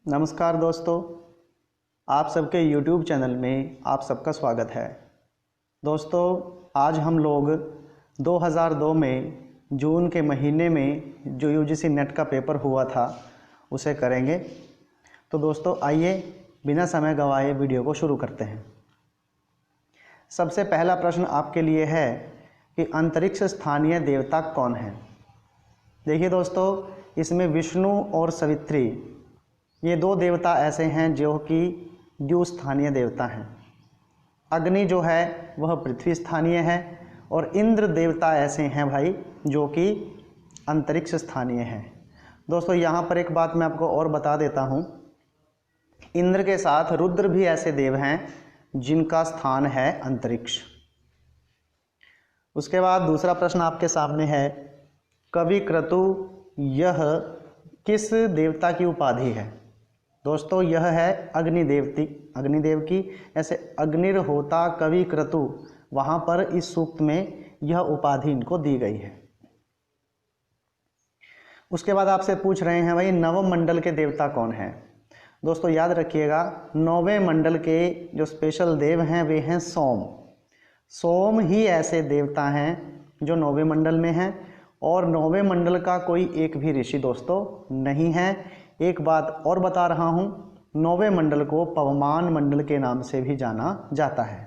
नमस्कार दोस्तों, आप सबके YouTube चैनल में आप सबका स्वागत है। दोस्तों, आज हम लोग 2002 में जून के महीने में जो UGC नेट का पेपर हुआ था उसे करेंगे। तो दोस्तों आइए बिना समय गंवाए वीडियो को शुरू करते हैं। सबसे पहला प्रश्न आपके लिए है कि अंतरिक्ष स्थानीय देवता कौन है। देखिए दोस्तों, इसमें विष्णु और सवित्री ये दो देवता ऐसे हैं जो कि द्युस्थानीय देवता हैं। अग्नि जो है वह पृथ्वी स्थानीय है और इंद्र देवता ऐसे हैं भाई जो कि अंतरिक्ष स्थानीय हैं। दोस्तों यहाँ पर एक बात मैं आपको और बता देता हूँ, इंद्र के साथ रुद्र भी ऐसे देव हैं जिनका स्थान है अंतरिक्ष। उसके बाद दूसरा प्रश्न आपके सामने है, कवि क्रतु यह किस देवता की उपाधि है। दोस्तों यह है अग्निदेव की। ऐसे अग्निर्होता कवि क्रतु, वहाँ पर इस सूक्त में यह उपाधि इनको दी गई है। उसके बाद आपसे पूछ रहे हैं भाई नवम मंडल के देवता कौन है। दोस्तों याद रखिएगा, नौवें मंडल के जो स्पेशल देव हैं वे हैं सोम। सोम ही ऐसे देवता हैं जो नौवें मंडल में हैं और नौवें मंडल का कोई एक भी ऋषि दोस्तों नहीं है। एक बात और बता रहा हूँ, नौवें मंडल को पवमान मंडल के नाम से भी जाना जाता है।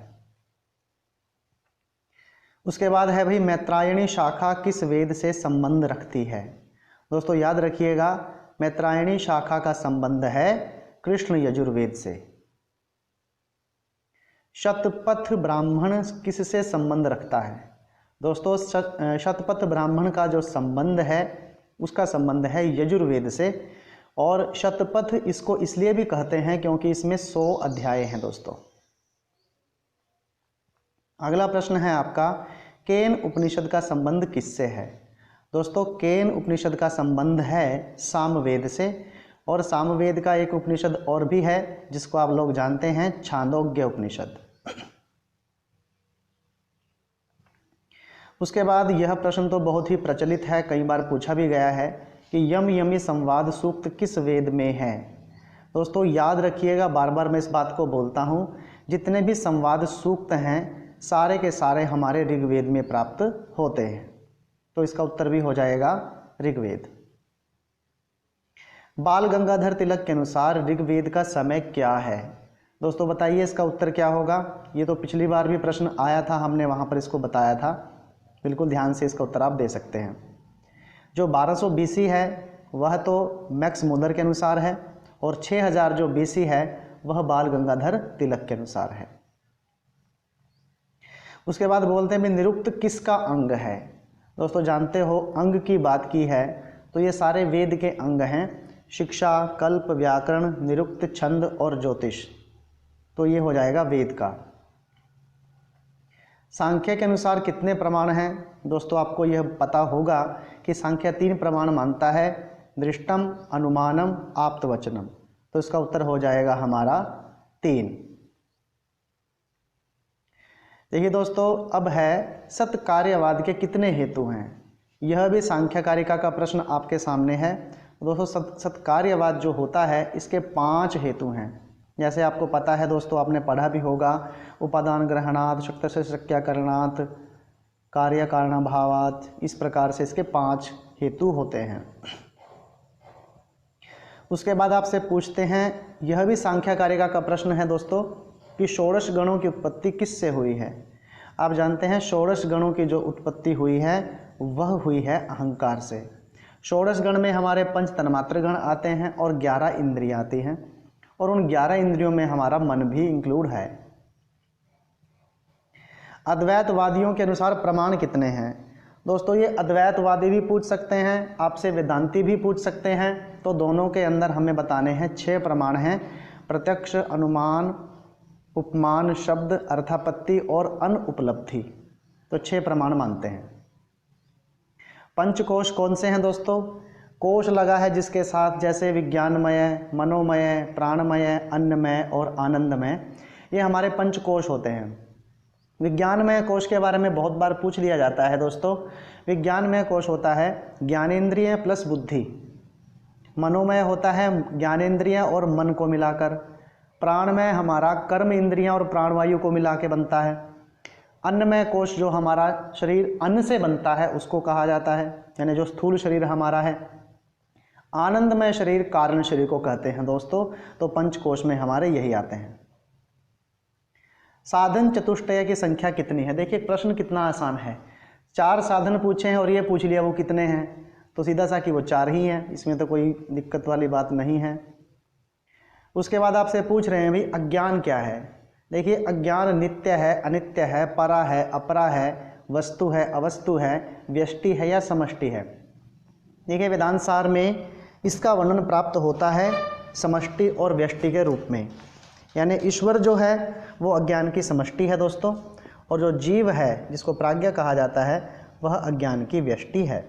उसके बाद है भाई मैत्रायणी शाखा किस वेद से संबंध रखती है। दोस्तों याद रखिएगा, मैत्रायणी शाखा का संबंध है कृष्ण यजुर्वेद से। शतपथ ब्राह्मण किससे संबंध रखता है। दोस्तों शतपथ ब्राह्मण का जो संबंध है उसका संबंध है यजुर्वेद से, और शतपथ इसको इसलिए भी कहते हैं क्योंकि इसमें 100 अध्याय हैं। दोस्तों अगला प्रश्न है आपका, केन उपनिषद का संबंध किससे है। दोस्तों केन उपनिषद का संबंध है सामवेद से, और सामवेद का एक उपनिषद और भी है जिसको आप लोग जानते हैं, छांदोग्य उपनिषद। उसके बाद यह प्रश्न तो बहुत ही प्रचलित है, कई बार पूछा भी गया है कि यम यमी संवाद सूक्त किस वेद में है। दोस्तों याद रखिएगा, बार बार मैं इस बात को बोलता हूँ, जितने भी संवाद सूक्त हैं सारे के सारे हमारे ऋग्वेद में प्राप्त होते हैं। तो इसका उत्तर भी हो जाएगा ऋग्वेद। बाल गंगाधर तिलक के अनुसार ऋग्वेद का समय क्या है। दोस्तों बताइए इसका उत्तर क्या होगा। ये तो पिछली बार भी प्रश्न आया था, हमने वहाँ पर इसको बताया था। बिल्कुल ध्यान से इसका उत्तर आप दे सकते हैं। जो 1200 BC है वह तो मैक्स मुलर के अनुसार है, और 6000 जो BC है वह बाल गंगाधर तिलक के अनुसार है। उसके बाद बोलते हैं निरुक्त किसका अंग है। दोस्तों जानते हो, अंग की बात की है तो ये सारे वेद के अंग हैं, शिक्षा, कल्प, व्याकरण, निरुक्त, छंद और ज्योतिष। तो ये हो जाएगा वेद का। सांख्य के अनुसार कितने प्रमाण हैं। दोस्तों आपको यह पता होगा कि सांख्य 3 प्रमाण मानता है, दृष्टम, अनुमानम, आप्तवचनम। तो इसका उत्तर हो जाएगा हमारा 3। देखिए दोस्तों, अब है सत्कार्यवाद के कितने हेतु हैं। यह भी सांख्य कारिका का प्रश्न आपके सामने है। दोस्तों सत्कार्यवाद जो होता है इसके 5 हेतु हैं। जैसे आपको पता है दोस्तों, आपने पढ़ा भी होगा, उपादान ग्रहणात्, शक्त से शक्याकरणात्, कार्य कारणाभावात्, इस प्रकार से इसके 5 हेतु होते हैं। उसके बाद आपसे पूछते हैं, यह भी सांख्य कारिका का प्रश्न है दोस्तों, कि षोडश गणों की उत्पत्ति किससे हुई है। आप जानते हैं षोडश गणों की जो उत्पत्ति हुई है वह हुई है अहंकार से। षोडश गण में हमारे 5 तन्मात्र गण आते हैं और 11 इंद्रियां आती हैं, और उन 11 इंद्रियों में हमारा मन भी इंक्लूड है। अद्वैतवादियों के अनुसार प्रमाण कितने हैं। दोस्तों ये अद्वैतवादी भी पूछ सकते हैं, आपसे वेदांती भी पूछ सकते हैं। तो दोनों के अंदर हमें बताने हैं 6 प्रमाण हैं, प्रत्यक्ष, अनुमान, उपमान, शब्द, अर्थापत्ति और अनुपलब्धि। तो 6 प्रमाण मानते हैं। पंचकोश कौन से हैं दोस्तों। कोश लगा है जिसके साथ, जैसे विज्ञानमय, मनोमय, प्राणमय, अन्नमय और आनंदमय, ये हमारे पंचकोश होते हैं। विज्ञानमय कोश के बारे में बहुत बार पूछ लिया जाता है दोस्तों। विज्ञानमय कोश होता है ज्ञानेंद्रिय प्लस बुद्धि, मनोमय होता है ज्ञानेंद्रियां और मन को मिलाकर। प्राणमय हमारा कर्म इंद्रियां और प्राणवायु को मिला के बनता है। अन्नमय कोश जो हमारा शरीर अन्न से बनता है उसको कहा जाता है, यानी जो स्थूल शरीर हमारा है। आनंदमय शरीर कारण शरीर को कहते हैं दोस्तों। तो पंचकोश में हमारे यही आते हैं। साधन चतुष्टय की संख्या कितनी है? देखिए प्रश्न कितना आसान है। 4 साधन पूछे हैं और ये पूछ लिया वो कितने हैं, तो सीधा सा कि वो 4 ही हैं, इसमें तो कोई दिक्कत वाली बात नहीं है। उसके बाद आपसे पूछ रहे हैं भाई अज्ञान क्या है। देखिए अज्ञान नित्य है, अनित्य है, परा है, अपरा है, वस्तु है, अवस्तु है, व्यष्टि है या समष्टि है। देखिए वेदांत सार में इसका वर्णन प्राप्त होता है समष्टि और व्यष्टि के रूप में, यानी ईश्वर जो है वो अज्ञान की समष्टि है दोस्तों, और जो जीव है जिसको प्राज्ञ कहा जाता है वह अज्ञान की व्यष्टि है।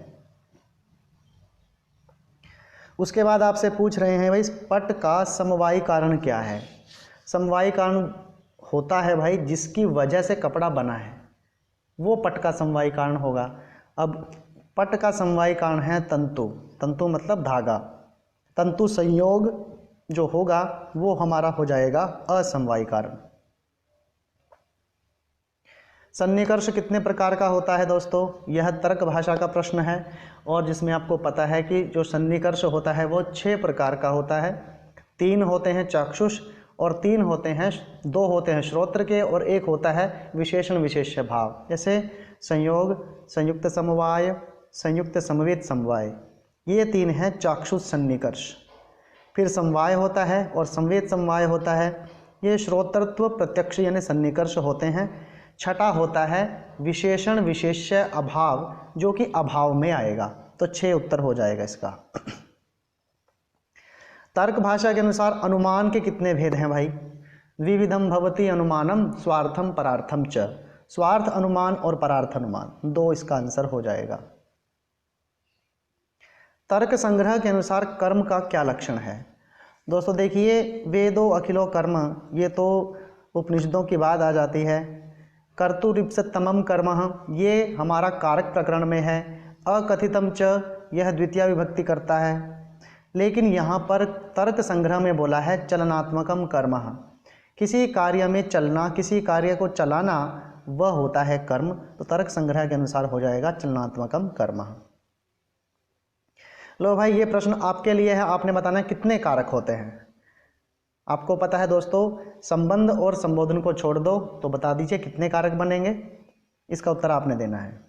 उसके बाद आपसे पूछ रहे हैं भाई पट का समवायी कारण क्या है। समवायी कारण होता है भाई जिसकी वजह से कपड़ा बना है, वो पट का समवायी कारण होगा। अब पट का समवायी कारण है तंतु। तंतु मतलब धागा। तंतु संयोग जो होगा वो हमारा हो जाएगा असमवायी कारण। सन्निकर्ष कितने प्रकार का होता है दोस्तों? यह तर्क भाषा का प्रश्न है, और जिसमें आपको पता है कि जो सन्निकर्ष होता है वो 6 प्रकार का होता है। 3 होते हैं चाक्षुष, और 2 होते हैं श्रोत्र के, और 1 होता है विशेषण विशेष्य भाव। जैसे संयोग, संयुक्त समवाय, संयुक्त समवेत समवाय, ये 3 हैं चाक्षुष सन्निकर्ष। फिर समवाय होता है और संवेद समवाय होता है, ये श्रोतृत्व प्रत्यक्ष यानी सन्निकर्ष होते हैं। छठा होता है विशेषण विशेष्य अभाव, जो कि अभाव में आएगा। तो 6 उत्तर हो जाएगा इसका। तर्क भाषा के अनुसार अनुमान के कितने भेद हैं भाई? द्विविधम भवति अनुमानम स्वार्थम परार्थम च। स्वार्थ अनुमान और परार्थ अनुमान 2 इसका आंसर हो जाएगा। तर्क संग्रह के अनुसार कर्म का क्या लक्षण है? दोस्तों देखिए वेदो अखिलो कर्म, ये तो उपनिषदों की बात आ जाती है। कर्तुरिप्सतमम कर्म, ये हमारा कारक प्रकरण में है। अकथितम च, यह द्वितीय विभक्ति करता है। लेकिन यहाँ पर तर्क संग्रह में बोला है चलनात्मकम कर्म। किसी कार्य में चलना, किसी कार्य को चलाना, वह होता है कर्म। तो तर्क संग्रह के अनुसार हो जाएगा चलनात्मकम कर्म। लो भाई ये प्रश्न आपके लिए है, आपने बताना है कितने कारक होते हैं। आपको पता है दोस्तों, संबंध और संबोधन को छोड़ दो, तो बता दीजिए कितने कारक बनेंगे। इसका उत्तर आपने देना है।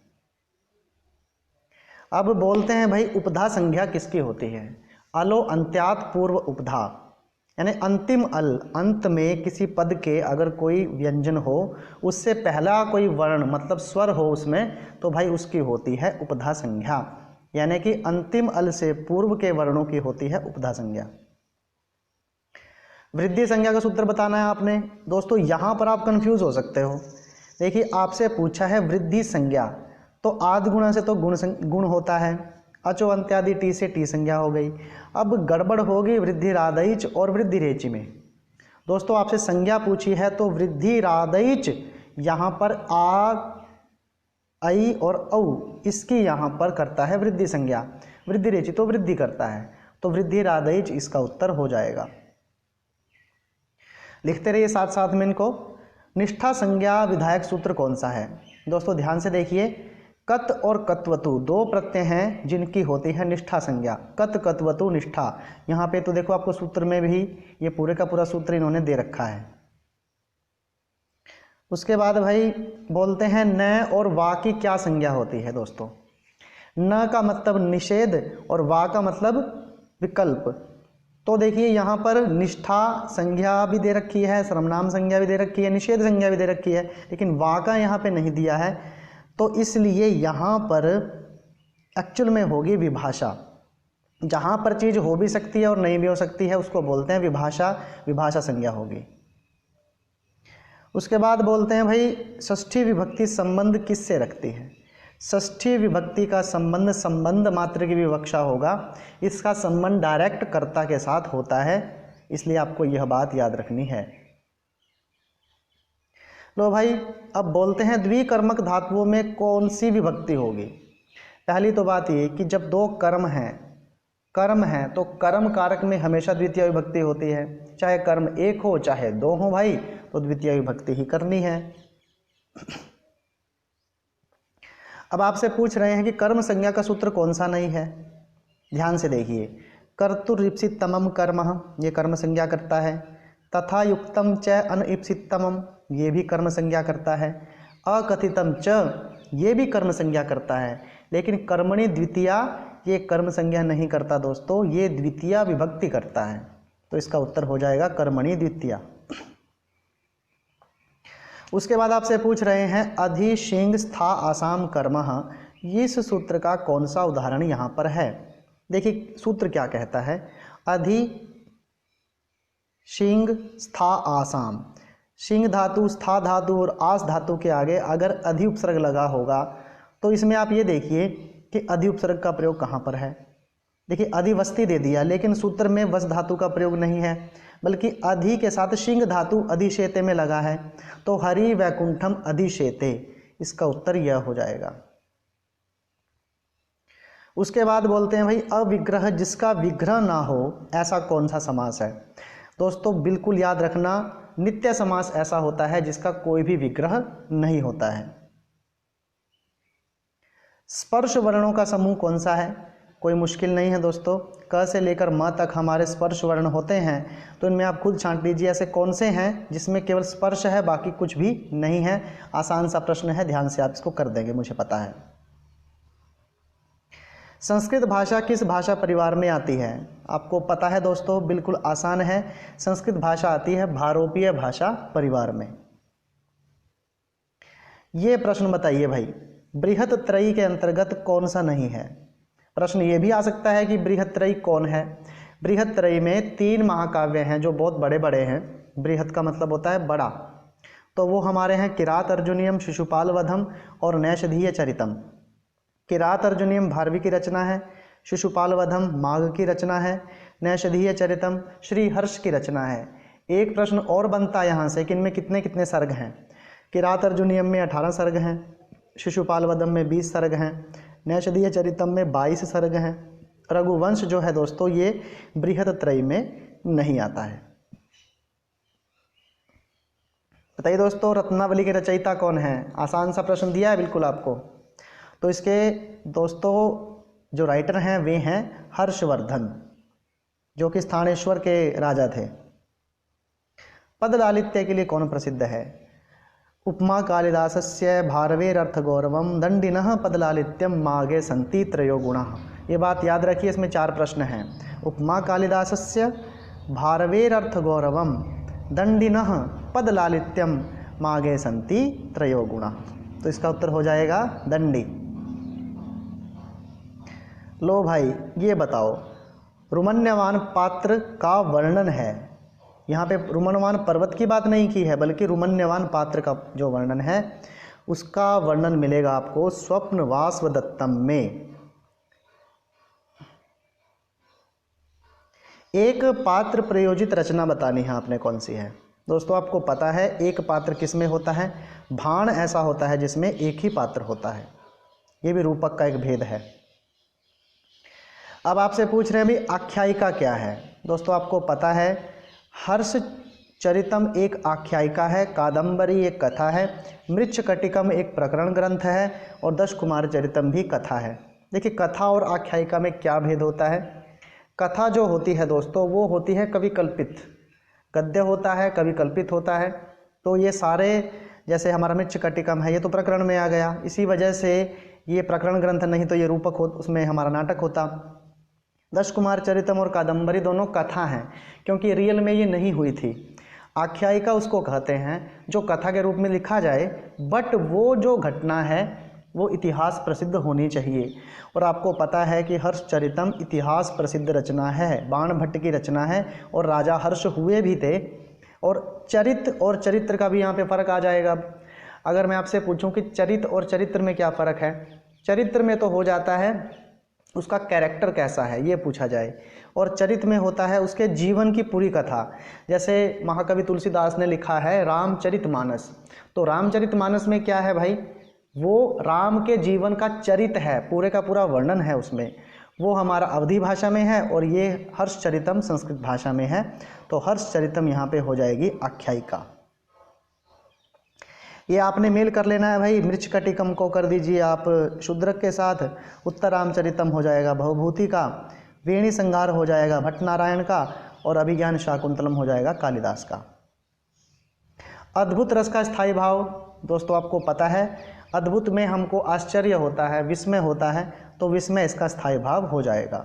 अब बोलते हैं भाई उपधा संज्ञा किसकी होती है? अलो अंत्यात पूर्व उपधा, यानी अंतिम अल, अंत में किसी पद के अगर कोई व्यंजन हो, उससे पहला कोई वर्ण मतलब स्वर हो उसमें, तो भाई उसकी होती है उपधा संज्ञा। यानी कि अंतिम अल से पूर्व के वर्णों की होती है उपधा संज्ञा। वृद्धि संज्ञा का सूत्र बताना है आपने। दोस्तों यहाँ पर आप कंफ्यूज हो सकते हो। देखिए आपसे पूछा है वृद्धि संज्ञा, तो आदि गुणा से तो गुण होता है, अचो अंत्यादि टी से टी संज्ञा हो गई। अब गड़बड़ होगी वृद्धि रादैच और वृद्धि रेचि में। दोस्तों आपसे संज्ञा पूछी है तो वृद्धि रादैच यहाँ पर आ, आई और औ, इसकी यहाँ पर करता है वृद्धि संज्ञा। वृद्धि रेचि तो वृद्धि करता है, तो वृद्धि रादैच इसका उत्तर हो जाएगा। लिखते रहिए साथ साथ में इनको। निष्ठा संज्ञा विधायक सूत्र कौन सा है? दोस्तों ध्यान से देखिए, कत और कत्वतु 2 प्रत्यय हैं जिनकी होती है निष्ठा संज्ञा। कत कत्वतु निष्ठा। यहाँ पे तो देखो आपको सूत्र में भी ये पूरे का पूरा सूत्र इन्होंने दे रखा है। उसके बाद भाई बोलते हैं न और वा की क्या संज्ञा होती है? दोस्तों न का मतलब निषेध और वा का मतलब विकल्प। तो देखिए यहाँ पर निष्ठा संज्ञा भी दे रखी है, सर्वनाम संज्ञा भी दे रखी है, निषेध संज्ञा भी दे रखी है, लेकिन वा का यहाँ पे नहीं दिया है। तो इसलिए यहाँ पर एक्चुअल में होगी विभाषा। जहाँ पर चीज़ हो भी सकती है और नहीं भी हो सकती है उसको बोलते हैं विभाषा। विभाषा संज्ञा होगी। उसके बाद बोलते हैं भाई षष्ठी विभक्ति संबंध किससे रखती है? षष्ठी विभक्ति का संबंध संबंध मात्र की विवक्षा होगा। इसका संबंध डायरेक्ट कर्ता के साथ होता है, इसलिए आपको यह बात याद रखनी है। लो भाई अब बोलते हैं द्विकर्मक धातुओं में कौन सी विभक्ति होगी? पहली तो बात ये कि जब 2 कर्म हैं, कर्म है तो कर्म कारक में हमेशा द्वितीय विभक्ति होती है, चाहे कर्म एक हो चाहे दो हो भाई, तो द्वितीय विभक्ति ही करनी है। अब आपसे पूछ रहे हैं कि कर्म संज्ञा का सूत्र कौन सा नहीं है। ध्यान से देखिए, कर्तुरीप्सितमम कर्म, ये कर्म संज्ञा करता है। तथा युक्तम च अनईप्सितमम, ये भी कर्म संज्ञा करता है। अकथितम च, ये भी कर्म संज्ञा करता है। लेकिन कर्मणि द्वितीया, ये कर्म संज्ञा नहीं करता दोस्तों, ये द्वितीया विभक्ति करता है। तो इसका उत्तर हो जाएगा कर्मणि द्वितीया। उसके बाद आपसे पूछ रहे हैं अधि शिंग स्था आसाम कर्मः, इस सूत्र का कौन सा उदाहरण यहाँ पर है। देखिए सूत्र क्या कहता है, अधि शिंग स्था आसाम, शिंग धातु, स्था धातु और आस धातु के आगे अगर अधि उपसर्ग लगा होगा तो इसमें आप ये देखिए कि अधि उपसर्ग का प्रयोग कहाँ पर है। देखिए अधिवस्ती दे दिया, लेकिन सूत्र में वस धातु का प्रयोग नहीं है, बल्कि अधि के साथ शिंग धातु अधिशेते में लगा है। तो हरि वैकुंठम अधिशेते, इसका उत्तर यह हो जाएगा। उसके बाद बोलते हैं भाई अविग्रह, जिसका विग्रह ना हो ऐसा कौन सा समास है। दोस्तों बिल्कुल याद रखना, नित्य समास ऐसा होता है जिसका कोई भी विग्रह नहीं होता है। स्पर्श वर्णों का समूह कौन सा है, कोई मुश्किल नहीं है दोस्तों। क से लेकर म तक हमारे स्पर्श वर्ण होते हैं, तो इनमें आप खुद छांट लीजिए ऐसे कौन से हैं जिसमें केवल स्पर्श है, बाकी कुछ भी नहीं है। आसान सा प्रश्न है, ध्यान से आप इसको कर देंगे, मुझे पता है। संस्कृत भाषा किस भाषा परिवार में आती है, आपको पता है दोस्तों, बिल्कुल आसान है। संस्कृत भाषा आती है भारोपीय भाषा परिवार में। ये प्रश्न बताइए भाई, बृहत त्रयी के अंतर्गत कौन सा नहीं है। प्रश्न ये भी आ सकता है कि बृहत त्रयी कौन है। बृहत त्रयी में 3 महाकाव्य हैं जो बहुत बड़े बड़े हैं। बृहत का मतलब होता है बड़ा, तो वो हमारे हैं किरात अर्जुनियम, शिशुपाल वधम और नैषधीय चरितम। किरात अर्जुनियम भारवी की रचना है, शिशुपाल वधम माघ की रचना है, नैषधीय चरितम श्री हर्ष की रचना है। एक प्रश्न और बनता है यहाँ से कि इनमें कितने कितने सर्ग हैं। किरात अर्जुनियम में 18 सर्ग हैं, शिशुपाल वधम में 20 सर्ग हैं, नैषधीय चरितम में 22 सर्ग हैं। रघुवंश जो है दोस्तों ये बृहत त्रयी में नहीं आता है। बताइए दोस्तों रत्नावली के रचयिता कौन है, आसान सा प्रश्न दिया है बिल्कुल आपको। तो इसके दोस्तों जो राइटर हैं वे हैं हर्षवर्धन, जो कि स्थानेश्वर के राजा थे। पद लालित्य के लिए कौन प्रसिद्ध है। उपमा कालिदासस्य भारवेरर्थ गौरवम दंडिनः पदलालित्यम मागे संति त्रयो गुणाः। ये बात याद रखिए, इसमें 4 प्रश्न हैं। उपमा कालिदासस्य भारवेरर्थ गौरवम दंडिनः पदलालित्यम मागे संति त्रयो गुणाः। तो इसका उत्तर हो जाएगा दंडी। लो भाई ये बताओ, रुमन्यवान पात्र का वर्णन है। यहाँ पे रुमन्यवान पर्वत की बात नहीं की है, बल्कि रुमन्यवान पात्र का जो वर्णन है उसका वर्णन मिलेगा आपको स्वप्नवासवदत्तम में। एक पात्र प्रयोजित रचना बतानी है आपने, कौन सी है। दोस्तों आपको पता है एक पात्र किस में होता है, भाण ऐसा होता है जिसमें एक ही पात्र होता है। ये भी रूपक का एक भेद है। अब आपसे पूछ रहे हैं भाई आख्यायिका क्या है। दोस्तों आपको पता है हर्ष चरितम एक आख्यायिका है, कादंबरी एक कथा है, मृच्छकटिकम एक प्रकरण ग्रंथ है और 10 कुमार चरितम भी कथा है। देखिए कथा और आख्यायिका में क्या भेद होता है। कथा जो होती है दोस्तों वो होती है कवि कल्पित, गद्य होता है कवि कल्पित होता है। तो ये सारे जैसे हमारा मृच्छकटिकम है ये तो प्रकरण में आ गया, इसी वजह से ये प्रकरण ग्रंथ, नहीं तो ये रूपक हो, उसमें हमारा नाटक होता। 10 कुमार चरितम और कादंबरी दोनों कथा हैं, क्योंकि रियल में ये नहीं हुई थी। आख्यायिका उसको कहते हैं जो कथा के रूप में लिखा जाए, बट वो जो घटना है वो इतिहास प्रसिद्ध होनी चाहिए। और आपको पता है कि हर्षचरितम इतिहास प्रसिद्ध रचना है, बाण भट्ट की रचना है और राजा हर्ष हुए भी थे। और चरित और चरित्र का भी यहाँ पे फ़र्क आ जाएगा। अगर मैं आपसे पूछूं कि चरित और चरित्र में क्या फ़र्क है, चरित्र में तो हो जाता है उसका कैरेक्टर कैसा है ये पूछा जाए, और चरित में होता है उसके जीवन की पूरी कथा। जैसे महाकवि तुलसीदास ने लिखा है रामचरितमानस, तो रामचरितमानस में क्या है भाई, वो राम के जीवन का चरित है, पूरे का पूरा वर्णन है उसमें। वो हमारा अवधी भाषा में है और ये हर्षचरितम संस्कृत भाषा में है। तो हर्षचरितम यहाँ पे हो जाएगी आख्यायिका। ये आपने मेल कर लेना है भाई, मृच्छकटिकम को कर दीजिए आप शूद्रक के साथ, उत्तरामचरितम हो जाएगा भवभूति का, वेणी संगार हो जाएगा भट्टनारायण का, और अभिज्ञान शाकुंतलम हो जाएगा कालिदास का। अद्भुत रस का स्थायी भाव दोस्तों आपको पता है, अद्भुत में हमको आश्चर्य होता है, विस्मय होता है, तो विस्मय इसका स्थायी भाव हो जाएगा।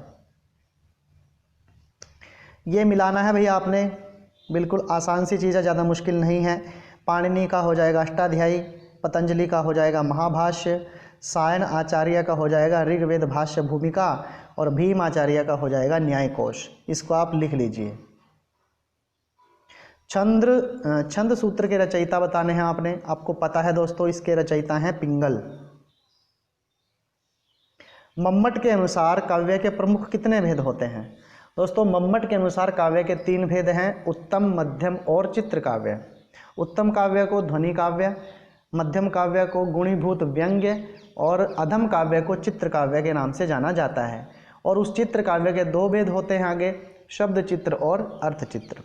ये मिलाना है भैया आपने, बिल्कुल आसान सी चीज़ है, ज़्यादा मुश्किल नहीं है। पाणिनि का हो जाएगा अष्टाध्यायी, पतंजलि का हो जाएगा महाभाष्य, सायन आचार्य का हो जाएगा ऋग्वेद भाष्य भूमिका, और भीम आचार्य का हो जाएगा न्याय कोश। इसको आप लिख लीजिए। छंद सूत्र के रचयिता बताने हैं आपने, आपको पता है दोस्तों इसके रचयिता हैं पिंगल। मम्मट के अनुसार काव्य के प्रमुख कितने भेद होते हैं? दोस्तों मम्मट के अनुसार काव्य के 3 भेद हैं, उत्तम, मध्यम और चित्र काव्य। उत्तम काव्य को ध्वनि काव्य, मध्यम काव्य को गुणीभूत व्यंग्य, और अधम काव्य को चित्र काव्य के नाम से जाना जाता है। और उस चित्र काव्य के 2 भेद होते हैं आगे, शब्द चित्र और अर्थ चित्र।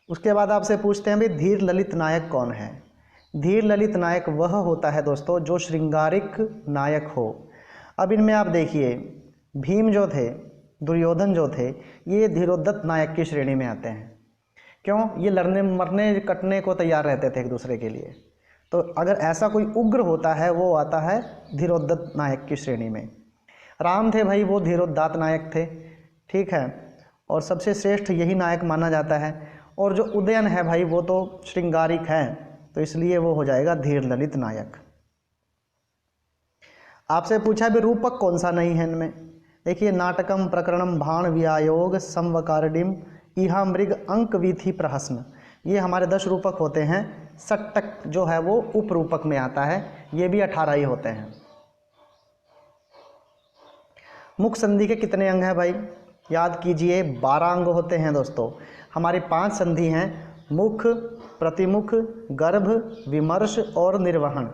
उसके बाद आपसे पूछते हैं भाई धीर ललित नायक कौन है? धीर ललित नायक वह होता है दोस्तों जो श्रृंगारिक नायक हो। अब इनमें आप देखिए, भीम जो थे, दुर्योधन जो थे, ये धीरोद्धत नायक की श्रेणी में आते हैं। क्यों? ये लड़ने मरने कटने को तैयार रहते थे एक दूसरे के लिए। तो अगर ऐसा कोई उग्र होता है वो आता है धीरोद्धत नायक की श्रेणी में। राम थे भाई, वो धीरोदात्त नायक थे, ठीक है, और सबसे श्रेष्ठ यही नायक माना जाता है। और जो उदयन है भाई वो तो श्रृंगारिक है, तो इसलिए वो हो जाएगा धीर ललित नायक। आपसे पूछा भी रूपक कौन सा नहीं है इनमें? देखिए, नाटकम प्रकरणम भाण व्यायोग समवकारडिम इहा मृग अंक विधि प्रहसन, ये हमारे 10 रूपक होते हैं। सट्टक जो है वो उपरूपक में आता है, ये भी 18 ही होते हैं। मुख संधि के कितने अंग हैं भाई? याद कीजिए, 12 अंग होते हैं दोस्तों। हमारी 5 संधि हैं, मुख, प्रतिमुख, गर्भ, विमर्श और निर्वहन।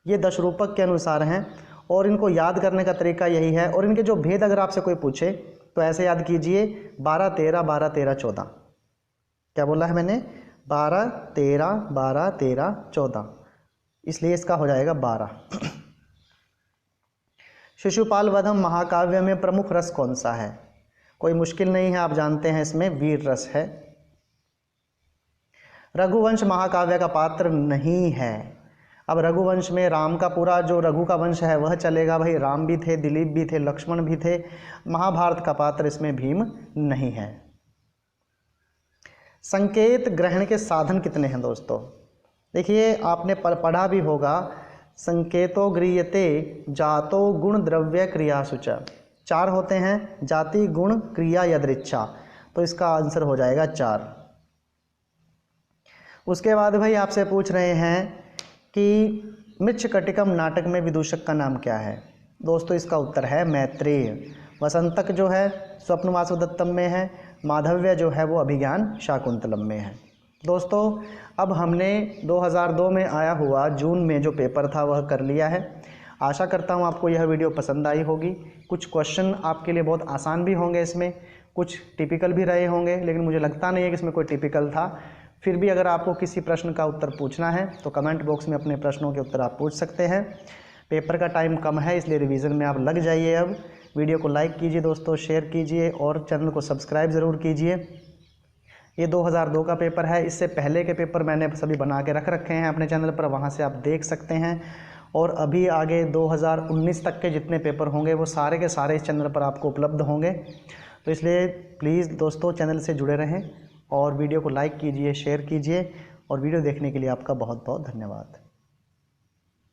ये 10 रूपक के अनुसार हैं और इनको याद करने का तरीका यही है। और इनके जो भेद अगर आपसे कोई पूछे तो ऐसे याद कीजिए, 12 13 12 13 14। क्या बोला है मैंने? 12 13 12 13 14, इसलिए इसका हो जाएगा 12। शिशुपाल वधम महाकाव्य में प्रमुख रस कौन सा है? कोई मुश्किल नहीं है, आप जानते हैं, इसमें वीर रस है। रघुवंश महाकाव्य का पात्र नहीं है। अब रघुवंश में राम का पूरा जो रघु का वंश है वह चलेगा भाई, राम भी थे, दिलीप भी थे, लक्ष्मण भी थे। महाभारत का पात्र इसमें भीम नहीं है। संकेत ग्रहण के साधन कितने हैं दोस्तों? देखिए, आपने पढ़ा भी होगा, संकेतो गृह्यते जातो गुण द्रव्य क्रियासुच। 4 होते हैं, जाति, गुण, क्रिया, यदृच्छा। तो इसका आंसर हो जाएगा 4। उसके बाद भाई आपसे पूछ रहे हैं कि मृच्छकटिकम नाटक में विदूषक का नाम क्या है? दोस्तों इसका उत्तर है मैत्रेय। वसंतक जो है स्वप्नवासुदत्तम में है, माधव्य जो है वो अभिज्ञान शाकुंतलम में है। दोस्तों अब हमने 2002 में आया हुआ जून में जो पेपर था वह कर लिया है। आशा करता हूँ आपको यह वीडियो पसंद आई होगी। कुछ क्वेश्चन आपके लिए बहुत आसान भी होंगे, इसमें कुछ टिपिकल भी रहे होंगे, लेकिन मुझे लगता नहीं है कि इसमें कोई टिपिकल था। फिर भी अगर आपको किसी प्रश्न का उत्तर पूछना है तो कमेंट बॉक्स में अपने प्रश्नों के उत्तर आप पूछ सकते हैं। पेपर का टाइम कम है, इसलिए रिवीजन में आप लग जाइए। अब वीडियो को लाइक कीजिए दोस्तों, शेयर कीजिए और चैनल को सब्सक्राइब ज़रूर कीजिए। ये 2002 का पेपर है, इससे पहले के पेपर मैंने सभी बना के रख रखे हैं अपने चैनल पर, वहाँ से आप देख सकते हैं। और अभी आगे 2019 तक के जितने पेपर होंगे वो सारे के सारे इस चैनल पर आपको उपलब्ध होंगे। तो इसलिए प्लीज़ दोस्तों चैनल से जुड़े रहें और वीडियो को लाइक कीजिए, शेयर कीजिए। और वीडियो देखने के लिए आपका बहुत बहुत धन्यवाद।